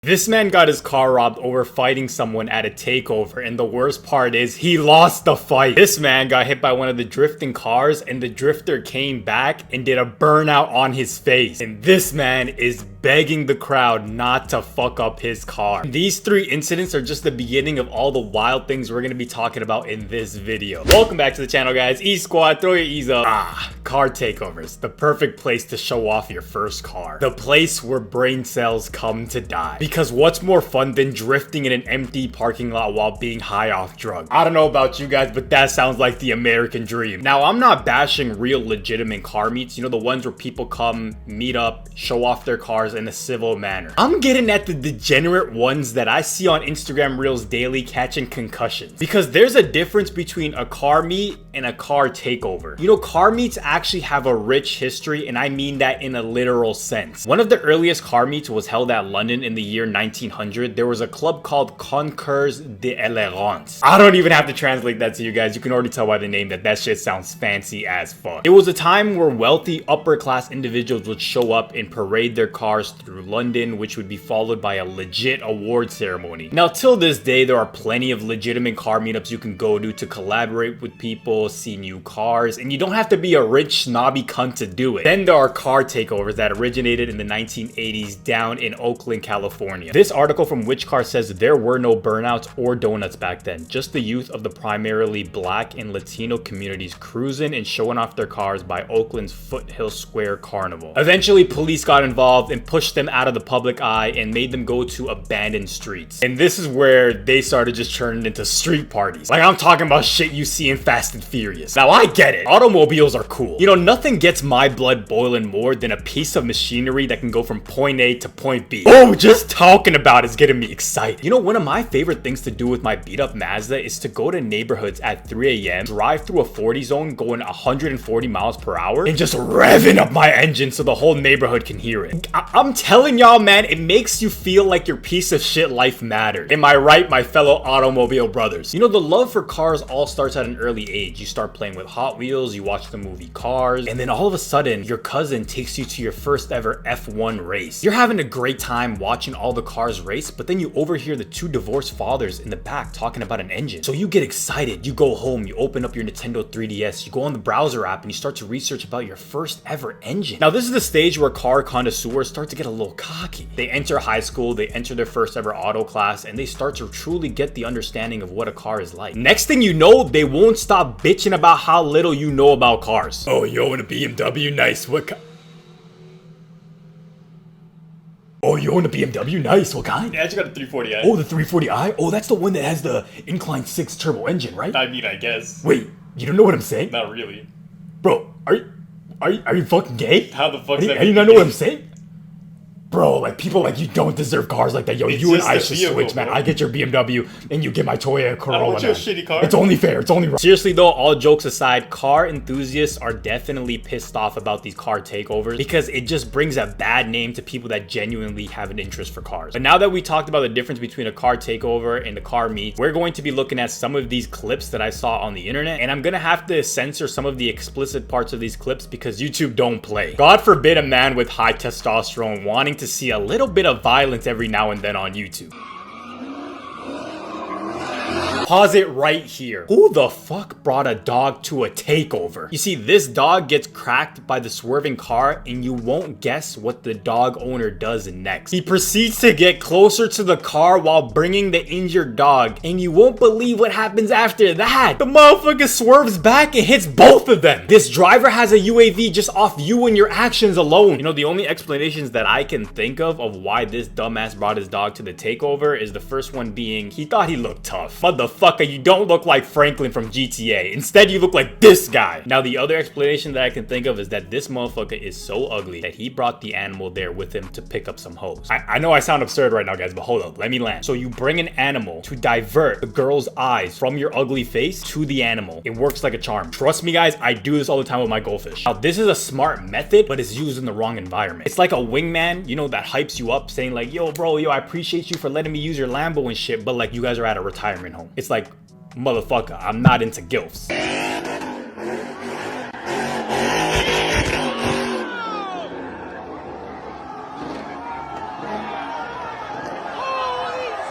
This man got his car robbed over fighting someone at a takeover, and the worst part is he lost the fight. This man got hit by one of the drifting cars, and the drifter came back and did a burnout on his face. And this man is begging the crowd not to fuck up his car. These three incidents are just the beginning of all the wild things we're gonna be talking about in this video. Welcome back to the channel, guys. E-Squad, throw your E's up. Car takeovers, the perfect place to show off your first car. The place where brain cells come to die. Because what's more fun than drifting in an empty parking lot while being high off drugs? I don't know about you guys, but that sounds like the American dream. Now, I'm not bashing real legitimate car meets, you know, the ones where people come, meet up, show off their cars in a civil manner. I'm getting at the degenerate ones that I see on Instagram Reels daily catching concussions. Because there's a difference between a car meet and a car takeover. You know, car meets actually have a rich history, and I mean that in a literal sense. One of the earliest car meets was held at London in the year 1900. There was a club called Concours d'Elegance. I don't even have to translate that to you guys. You can already tell by the name that shit sounds fancy as fuck. It was a time where wealthy upper class individuals would show up and parade their cars through London, which would be followed by a legit award ceremony. Now, till this day, there are plenty of legitimate car meetups you can go to collaborate with people, see new cars, and you don't have to be a rich snobby cunt to do it. Then there are car takeovers that originated in the 1980s down in Oakland, California. This article from Which Car says there were no burnouts or donuts back then, just the youth of the primarily black and Latino communities cruising and showing off their cars by Oakland's Foothill Square Carnival. Eventually, police got involved and pushed them out of the public eye and made them go to abandoned streets. And this is where they started just turning into street parties. Like, I'm talking about shit you see in Fast and Furious. Now, I get it. Automobiles are cool. You know, nothing gets my blood boiling more than a piece of machinery that can go from point A to point B. Oh, just talking about it's getting me excited. You know, one of my favorite things to do with my beat up Mazda is to go to neighborhoods at 3 a.m., drive through a 40 zone going 140 miles per hour, and just revving up my engine so the whole neighborhood can hear it. I'm telling y'all, man, it makes you feel like your piece of shit life matters. Am I right, my fellow automobile brothers? You know, the love for cars all starts at an early age. You start playing with Hot Wheels, you watch the movie Cars, and then all of a sudden, your cousin takes you to your first ever F1 race. You're having a great time watching all the cars race, but then you overhear the two divorced fathers in the back talking about an engine. So you get excited, you go home, you open up your Nintendo 3DS, you go on the browser app, and you start to research about your first ever engine. Now, this is the stage where car connoisseurs start to get a little cocky. They enter high school, they enter their first ever auto class, and they start to truly get the understanding of what a car is like. Next thing you know, they won't stop bitching about how little you know about cars. Oh, you own a BMW? Nice. What Oh, you own a BMW? Nice. What kind? Yeah, I just got a 340i. Oh, the 340i? Oh, that's the one that has the incline 6 turbo engine, right? I mean, I guess. Wait, you don't know what I'm saying? Not really. Bro, are you fucking gay? How the fuck? How do you not know what I'm saying? Bro, like, people like you don't deserve cars like that. Yo, It's you and just I a should vehicle, switch, man. bro. I get your BMW and you get my Toyota Corolla. I don't want you a man. shitty car. It's only fair. It's only right. Seriously though, all jokes aside, car enthusiasts are definitely pissed off about these car takeovers because it just brings a bad name to people that genuinely have an interest for cars. But now that we talked about the difference between a car takeover and a car meet, we're going to be looking at some of these clips that I saw on the internet, and I'm gonna have to censor some of the explicit parts of these clips because YouTube don't play. God forbid a man with high testosterone wanting to see a little bit of violence every now and then on YouTube. Pause it right here. Who the fuck brought a dog to a takeover? You see, this dog gets cracked by the swerving car and you won't guess what the dog owner does next. He proceeds to get closer to the car while bringing the injured dog, and you won't believe what happens after that. The motherfucker swerves back and hits both of them. This driver has a UAV just off you and your actions alone. You know, the only explanations that I can think of why this dumbass brought his dog to the takeover is the first one being he thought he looked tough. Motherfucker, you don't look like Franklin from GTA. Instead, you look like this guy. Now, the other explanation that I can think of is that this motherfucker is so ugly that he brought the animal there with him to pick up some hoes. I know I sound absurd right now, guys, but hold up, let me land. So you bring an animal to divert the girl's eyes from your ugly face to the animal. It works like a charm. Trust me, guys, I do this all the time with my goldfish. Now, this is a smart method, but it's used in the wrong environment. It's like a wingman, you know, that hypes you up saying like, yo, bro, I appreciate you for letting me use your Lambo and shit, but like, you guys are at a retirement home. It's like, motherfucker, I'm not into gilfs.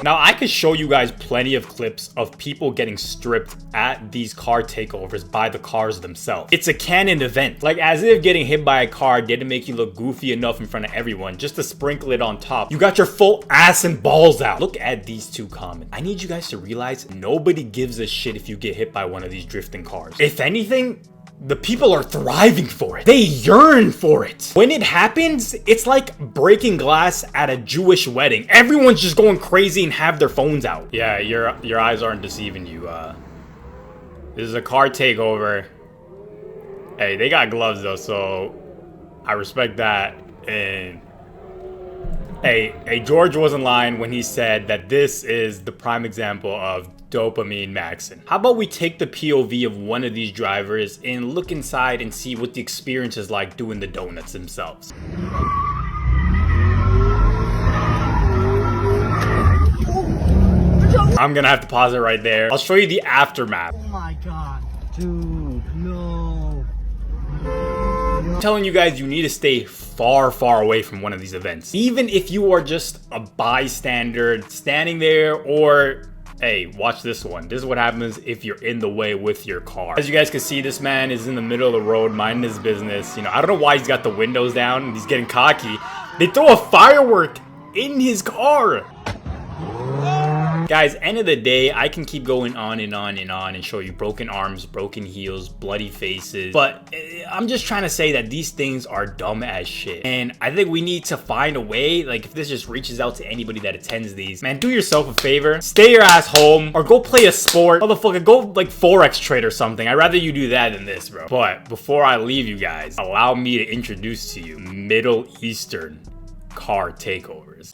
Now, I could show you guys plenty of clips of people getting stripped at these car takeovers by the cars themselves. It's a canon event. Like, as if getting hit by a car didn't make you look goofy enough in front of everyone, just to sprinkle it on top, you got your full ass and balls out. Look at these two comments. I need you guys to realize nobody gives a shit if you get hit by one of these drifting cars. If anything, the people are thriving for it. They yearn for it. When it happens, it's like breaking glass at a Jewish wedding. Everyone's just going crazy and have their phones out. Yeah, your eyes aren't deceiving you. This is a car takeover. Hey, they got gloves though, so I respect that. And hey, George wasn't lying when he said that this is the prime example of dopamine maxing. How about we take the POV of one of these drivers and look inside and see what the experience is like doing the donuts themselves. I'm gonna have to pause it right there. I'll show you the aftermath. Oh my god, dude, no. I'm telling you guys, you need to stay far away from one of these events. Even if you are just a bystander standing there, or hey, watch this one. This is what happens if you're in the way with your car. As you guys can see, this man is in the middle of the road minding his business. You know, I don't know why he's got the windows down and he's getting cocky. They throw a firework in his car. Guys, end of the day, I can keep going on and on and on and show you broken arms, broken heels, bloody faces. But I'm just trying to say that these things are dumb as shit. And I think we need to find a way, like if this just reaches out to anybody that attends these, man, do yourself a favor. Stay your ass home or go play a sport. Motherfucker, go like Forex trade or something. I'd rather you do that than this, bro. But before I leave you guys, allow me to introduce to you Middle Eastern car takeovers.